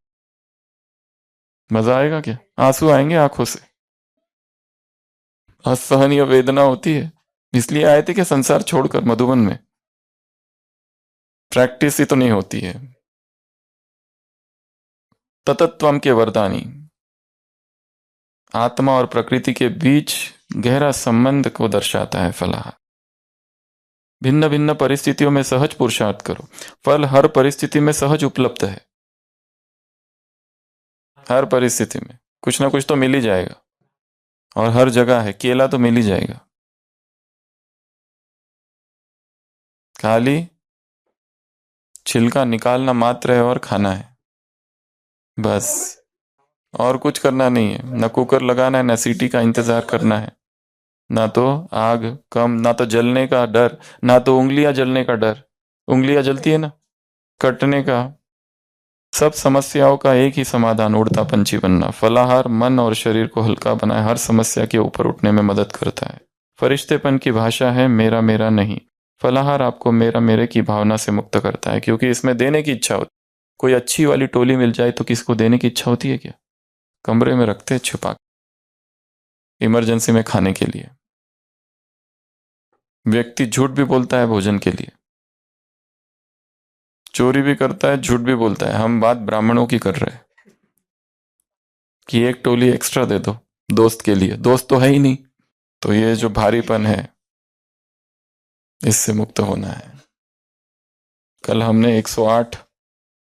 मजा आएगा क्या? आंसू आएंगे आंखों से, असहनीय वेदना होती है। इसलिए आए थे कि संसार छोड़कर मधुबन में। प्रैक्टिस ही तो नहीं होती है। ततत्वम के वरदानी, आत्मा और प्रकृति के बीच गहरा संबंध को दर्शाता है फलाहार। भिन्न भिन्न परिस्थितियों में सहज पुरुषार्थ करो। फल हर परिस्थिति में सहज उपलब्ध है। हर परिस्थिति में कुछ ना कुछ तो मिल ही जाएगा, और हर जगह है, केला तो मिल ही जाएगा। खाली छिलका निकालना मात्र है और खाना है, बस। और कुछ करना नहीं है, ना कुकर लगाना है, ना सीटी का इंतजार करना है, ना तो आग कम, ना तो जलने का डर, ना तो उंगलियां जलने का डर। उंगलियां जलती है ना, कटने का। सब समस्याओं का एक ही समाधान, उड़ता पंछी बनना। फलाहार मन और शरीर को हल्का बनाए, हर समस्या के ऊपर उठने में मदद करता है। फरिश्तेपन की भाषा है मेरा मेरा नहीं। फलाहार आपको मेरा मेरे की भावना से मुक्त करता है, क्योंकि इसमें देने की इच्छा होती। कोई अच्छी वाली टोली मिल जाए तो किसको देने की इच्छा होती है क्या? कमरे में रखते हैं छुपा, इमरजेंसी में खाने के लिए। व्यक्ति झूठ भी बोलता है भोजन के लिए, चोरी भी करता है, झूठ भी बोलता है। हम बात ब्राह्मणों की कर रहे हैं कि एक टोली एक्स्ट्रा दे दो दोस्त के लिए। दोस्त तो है ही नहीं, तो ये जो भारीपन है इससे मुक्त होना है। कल हमने 108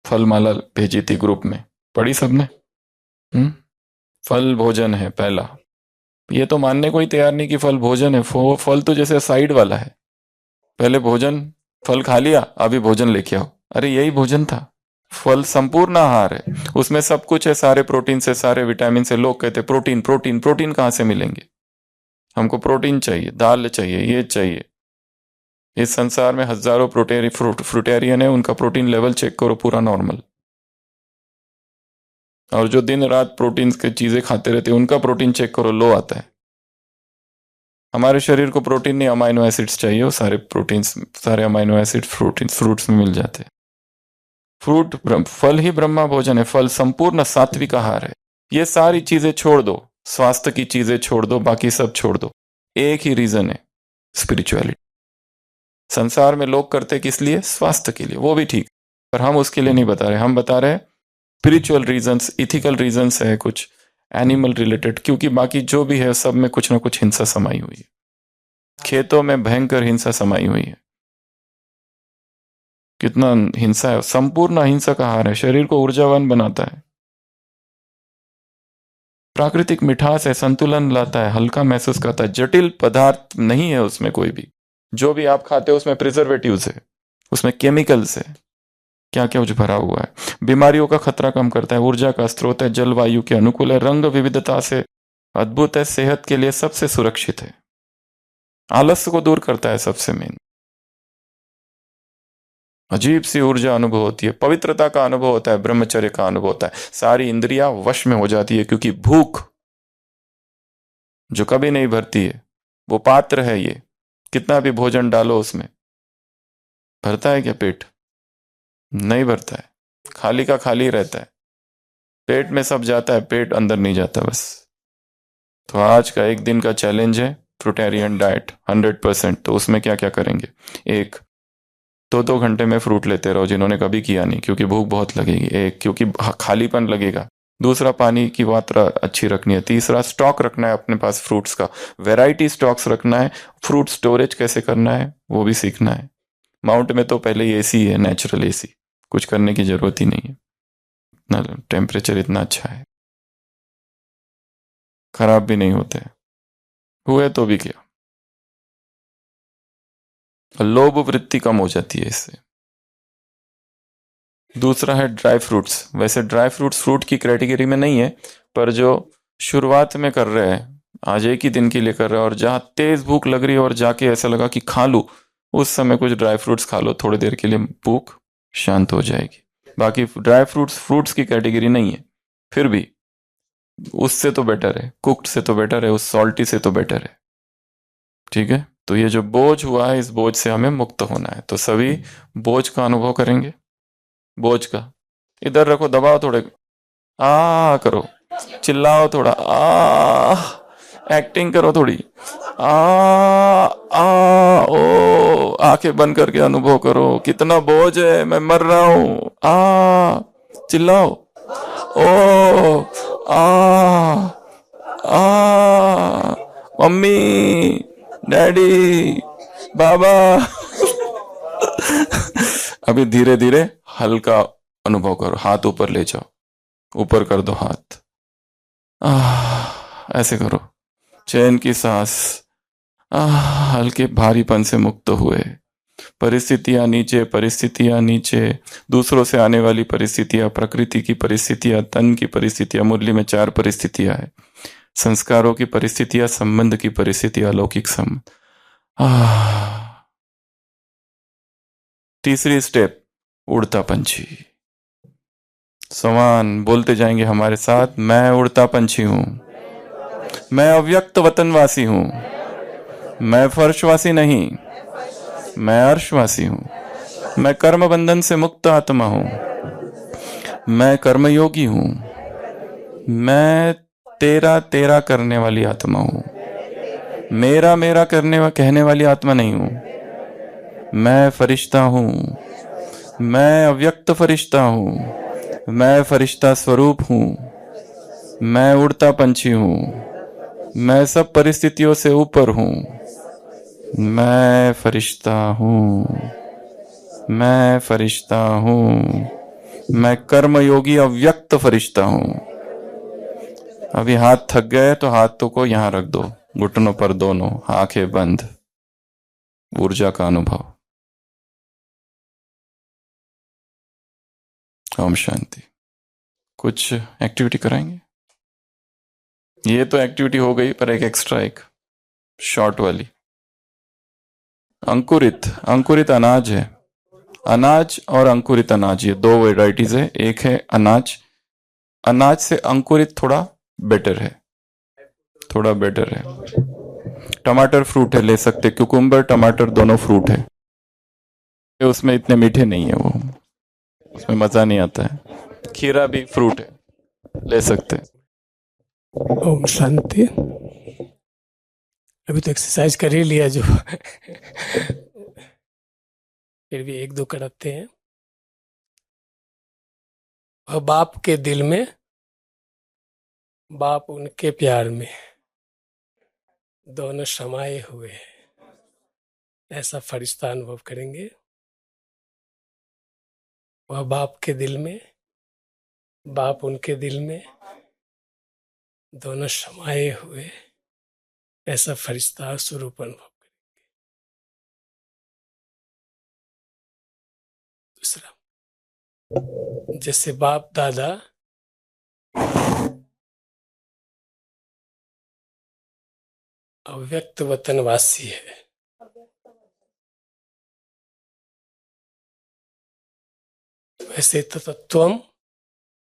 फल माला भेजी थी ग्रुप में, पढ़ी सबने? फल भोजन है पहला। ये तो मानने को ही तैयार नहीं कि फल भोजन है। फल तो जैसे साइड वाला है। पहले भोजन, फल खा लिया, अभी भोजन लेके आओ। अरे यही भोजन था। फल संपूर्ण आहार है, उसमें सब कुछ है, सारे प्रोटीन से, सारे विटामिन से। लोग कहते प्रोटीन प्रोटीन प्रोटीन, कहाँ से मिलेंगे? हमको प्रोटीन चाहिए, दाल चाहिए, ये चाहिए। इस संसार में हजारों फ्रूटेरियन है, उनका प्रोटीन लेवल चेक करो, पूरा नॉर्मल। और जो दिन रात प्रोटीन की चीजें खाते रहते हैं, उनका प्रोटीन चेक करो, लो आता है। हमारे शरीर को प्रोटीन नहीं, अमाइनो एसिड्स चाहिए। वो सारे प्रोटीन्स, सारे अमाइनो एसिड फ्रूट्स में मिल जाते हैं। फल ही ब्रह्मा भोजन है। फल संपूर्ण सात्विक आहार है। ये सारी चीजें छोड़ दो, स्वास्थ्य की चीजें छोड़ दो, बाकी सब छोड़ दो। एक ही रीजन है, स्पिरिचुअलिटी। संसार में लोग करते किस लिए? स्वास्थ्य के लिए, वो भी ठीक, पर हम उसके लिए नहीं बता रहे। हम बता रहे स्पिरिचुअल रीजंस, इथिकल रीजंस है, कुछ एनिमल रिलेटेड। क्योंकि बाकी जो भी है सब में कुछ ना कुछ हिंसा समाई हुई है। खेतों में भयंकर हिंसा समाई हुई है। कितना हिंसा है, संपूर्ण अहिंसक आहार है, शरीर को ऊर्जावान बनाता है, प्राकृतिक मिठास है, संतुलन लाता है, हल्का महसूस करता है। जटिल पदार्थ नहीं है उसमें कोई भी। जो भी आप खाते हो उसमें प्रिजर्वेटिव्स है, उसमें केमिकल्स है, क्या क्या कुछ भरा हुआ है। बीमारियों का खतरा कम करता है, ऊर्जा का स्रोत है, जलवायु के अनुकूल है, रंग विविधता से अद्भुत है, सेहत के लिए सबसे सुरक्षित है, आलस्य को दूर करता है, सबसे मेन। अजीब सी ऊर्जा अनुभव होती है, पवित्रता का अनुभव होता है, ब्रह्मचर्य का अनुभव होता है। सारी इंद्रियां वश में हो जाती है, क्योंकि भूख जो कभी नहीं भरती है, वो पात्र है। ये कितना भी भोजन डालो उसमें, भरता है क्या पेट? नहीं भरता है, खाली का खाली रहता है। पेट में सब जाता है, पेट अंदर नहीं जाता बस। तो आज का एक दिन का चैलेंज है फ्रूटेरियन डाइट 100%। तो उसमें क्या क्या करेंगे? एक, 2 घंटे में फ्रूट लेते रहो, जिन्होंने कभी किया नहीं, क्योंकि भूख बहुत लगेगी। एक, क्योंकि खालीपन लगेगा। दूसरा, पानी की मात्रा अच्छी रखनी है। तीसरा, स्टॉक रखना है अपने पास फ्रूट्स का, वैरायटी स्टॉक्स रखना है। फ्रूट स्टोरेज कैसे करना है वो भी सीखना है। माउंट में तो पहले ही एसी है, नेचुरल एसी, कुछ करने की जरूरत ही नहीं है। इतना टेम्परेचर इतना अच्छा है, खराब भी नहीं होते, हुए तो भी क्या। लोभ वृत्ति कम हो जाती है इससे। दूसरा है ड्राई फ्रूट्स। वैसे ड्राई फ्रूट्स फ्रूट की कैटेगरी में नहीं है, पर जो शुरुआत में कर रहे हैं, आज एक ही दिन के लिए कर रहे हैं, और जहां तेज भूख लग रही है और जाके ऐसा लगा कि खा लूं, उस समय कुछ ड्राई फ्रूट्स खा लो, थोड़ी देर के लिए भूख शांत हो जाएगी। बाकी ड्राई फ्रूट्स की कैटेगरी नहीं है, फिर भी उससे तो बेटर है, कुक्ड से तो बेटर है, उस सॉल्टी से तो बेटर है। ठीक है, तो ये जो बोझ हुआ है, इस बोझ से हमें मुक्त होना है। तो सभी बोझ का अनुभव करेंगे। बोझ का इधर रखो, दबाओ थोड़े, आ करो, चिल्लाओ थोड़ा, आ एक्टिंग करो थोड़ी, आ ओ, आंखें बंद करके अनुभव करो कितना बोझ है, मैं मर रहा हूं। चिल्लाओ, ओ मम्मी, डैडी, बाबा। अभी धीरे धीरे हल्का अनुभव करो, हाथ ऊपर ले जाओ, ऊपर कर दो हाथ, ऐसे करो, चैन की सांस, हल्के भारीपन से मुक्त हुए। परिस्थितियां नीचे, दूसरों से आने वाली परिस्थितियां, प्रकृति की परिस्थितियां, तन की परिस्थितियां। मुरली में 4 परिस्थितियां है, संस्कारों की परिस्थितियां, संबंध की परिस्थितियां, अलौकिक संबंध। तीसरी स्टेप, उड़ता पंछी। समान बोलते जाएंगे हमारे साथ, मैं उड़ता पंछी हूं, मैं अव्यक्त वतनवासी हूं, मैं फर्शवासी नहीं, मैं अर्शवासी हूं, मैं कर्म बंधन से मुक्त आत्मा हूं, मैं कर्मयोगी हूं, मैं तेरा करने वाली आत्मा हूं, मेरा कहने वाली आत्मा नहीं हूं, मैं फरिश्ता हूं, मैं अव्यक्त फरिश्ता हूं, मैं फरिश्ता स्वरूप हूं, मैं उड़ता पंछी हूं, मैं सब परिस्थितियों से ऊपर हूं, मैं फरिश्ता हूं, मैं फरिश्ता हूं, मैं कर्मयोगी अव्यक्त फरिश्ता हूं। अभी हाथ थक गए तो हाथों को यहां रख दो, घुटनों पर दोनों, आंखें बंद, ऊर्जा का अनुभव। ओम शांति। कुछ एक्टिविटी कराएंगे? ये तो एक्टिविटी हो गई, पर एक एक्स्ट्रा, एक शॉर्ट वाली। अंकुरित अनाज है, अनाज और अंकुरित अनाज, ये 2 वैरायटीज है। एक है अनाज से अंकुरित थोड़ा बेटर है, टमाटर फ्रूट है, ले सकते, क्यूकुम्बर टमाटर दोनों फ्रूट है, उसमें इतने मीठे नहीं है, वो उसमें मजा नहीं आता है। खीरा भी फ्रूट है, ले सकते। ओम शांति। अभी तो एक्सरसाइज कर ही लिया, जो फिर भी 1-2 कराते हैं। वह बाप के दिल में, बाप उनके प्यार में, दोनों समाये हुए हैं, ऐसा फरिश्ता अनुभव करेंगे। वह बाप के दिल में, बाप उनके दिल में, दोनों समाये हुए, ऐसा फरिश्ता स्वरूप अनुभव करेंगे। दूसरा, जैसे बाप दादा अव्यक्त वतनवासी है, वैसे तत्वम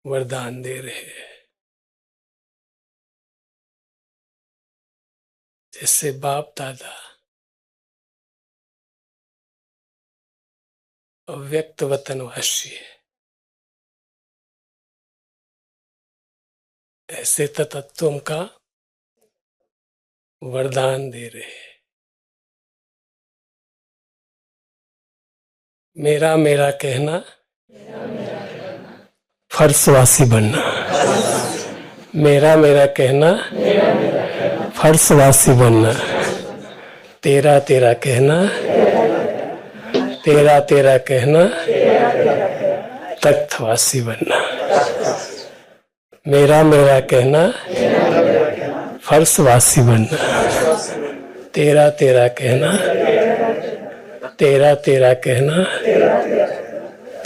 वरदान दे रहे हैं। जैसे बाप दादा अव्यक्त वतनवासी है, ऐसे तत्वम का वरदान दे रहे हैं। मेरा कहना, फर्शवासी बनना। मेरा कहना, फर्शवासी बनना। तेरा कहना, तेरा कहना, तख्तवासी बनना। मेरा कहना, फर्शवासी बनना। तेरा कहना, तेरा कहना,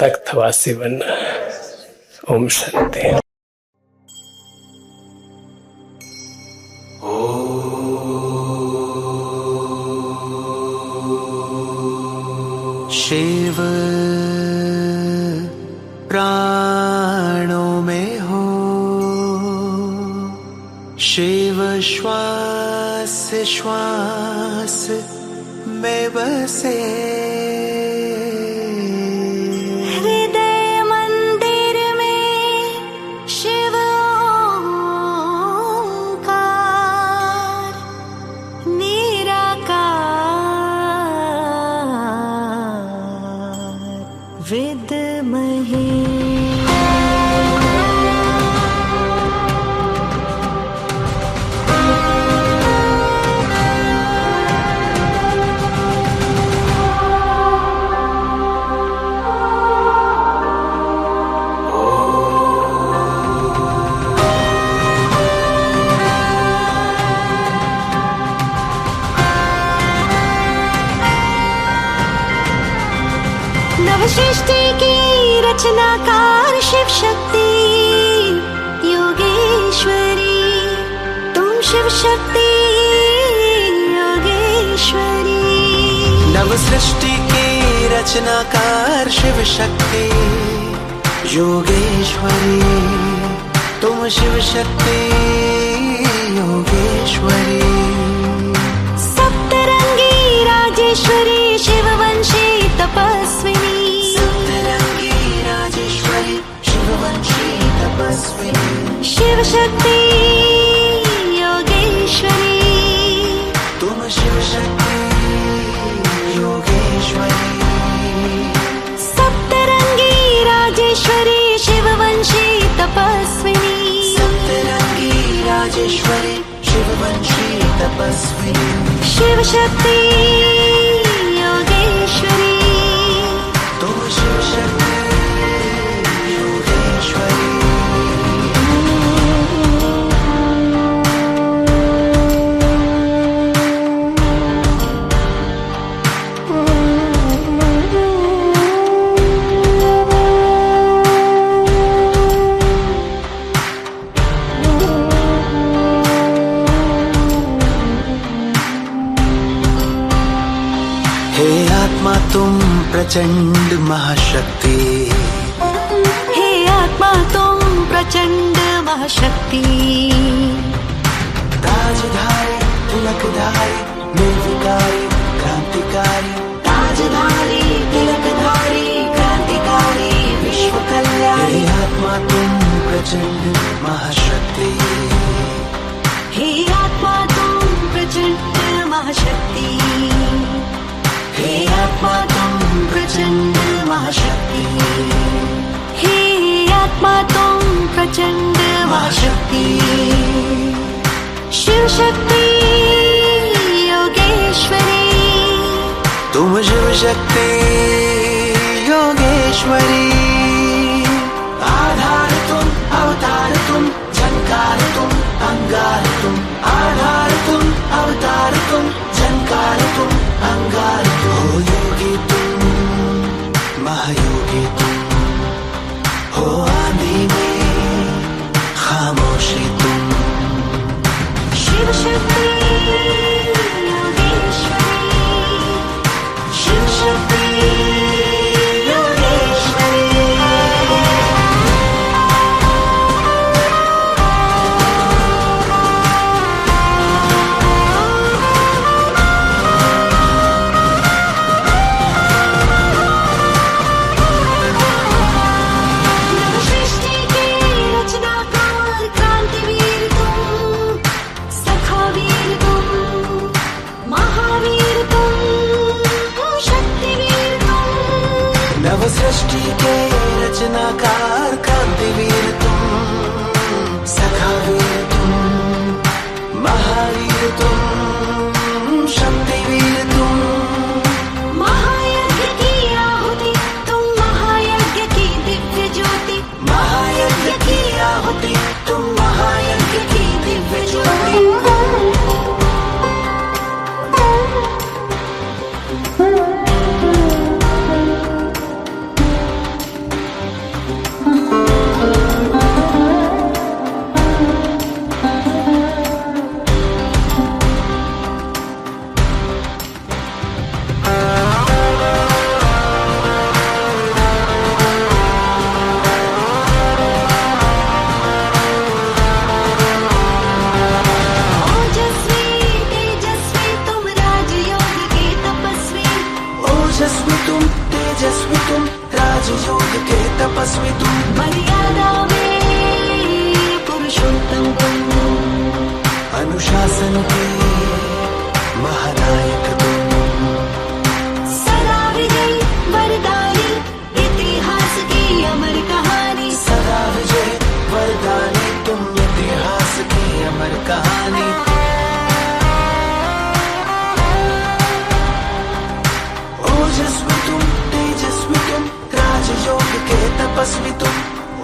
तख्तवासी बनना। ओम शांति। शिव प्राणों में हो, शिव श्वास श्वास में बसे। हृदय मंदिर में शिव ओंकार निराकार विद्महे। सृष्टि की रचनाकार शिव शक्ति योगेश्वरी, तुम शिव शक्ति योगेश्वरी। नव सृष्टि की रचनाकार शिव शक्ति योगेश्वरी, तुम शिव शक्ति योगेश्वरी। सप्तरंगी राजेश्वरी शिववंशी तपस्विनी, सप्तरंगी राजेश्वरी शिववंशी तपस्विनी। शिव शक्ति योगेश्वरी, तुम शिव शक्ति योगेश्वरी। सप्तरंगी राजेश्वरी शिववंशी तपस्विनी, सप्तरंगी राजेश्वरी शिववंशी तपस्विनी। शिव शक्ति योगेश्वरी, तुम शिव शक्ति योगेश्वरी। हे आत्मा तुम प्रचंड महाशक्ति, हे आत्मा तुम प्रचंड महाशक्ति। ताजधारी तिलकधारी निर्विकारी क्रांतिकारी, ताजधारी तिलकधारी क्रांतिकारी विश्व कल्याणी। हे आत्मा तुम प्रचंड महाशक्ति, हे आत्मा तुम प्रचंड महाशक्ति, हे आत्मा तुम प्रचंड महाशक्ति, हे आत्मा तुम प्रचंड महाशक्ति। शिव शक्ति योगेश्वरी, तुम शिव शक्ति योगेश्वरी। आधार तुम अवतार तुम झंकार तुम अंगार तुम, आधार तुम अवतार तुम झंकार तुम अंगार तुम। हो योगी तुम महायोगी तुम, हो आंधी में खामोशी तुम। शिव शक्ति योगेश्वरी, शिव शक्ति योगेश्वरी। सृष्टि के रचनाकार क्रांतिवीर तुम, सखावीर तुम, महावीर तुम, शक्तिवीर तुम। नव सृष्टि के रचनाकार क्रांतिवीर तुम, सखावीर तुम, महावीर तुम, शक्तिवीर तुम। महायज्ञ की आहुति तुम, महायज्ञ की दिव्य ज्योति, महायज्ञ की आहुति तुम, महायज्ञ की दिव्य ज्योति। ओजस्वी तुम तेजस्वी तुम, राजयोग के तपस्वी तुम। मर्यादा में पुरुषोत्तम तुम, अनुशासन के महानायक तुम। सदा विजयी वरदानी, इतिहास की अमर कहानी। सदा विजय वरदानी तुम, इतिहास की अमर कहानी। ओजस्वी तुम तेजस्वी तुम, राजयोग के तपस्वी तुम।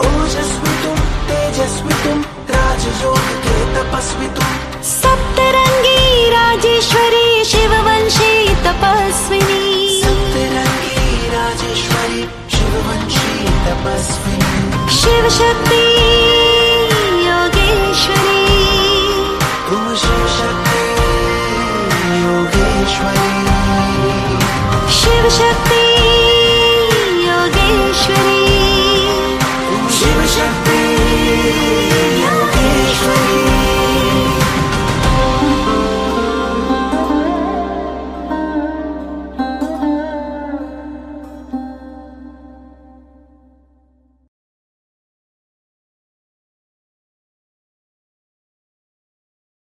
ओजस्वी तुम तेजस्वी तुम, राजयोग के तपस्वी तुम। सप्तरंगी राजेश्वरी शिववंशी तपस्विनी, सप्तरंगी राजेश्वरी तपस्विनी शिव शक्ति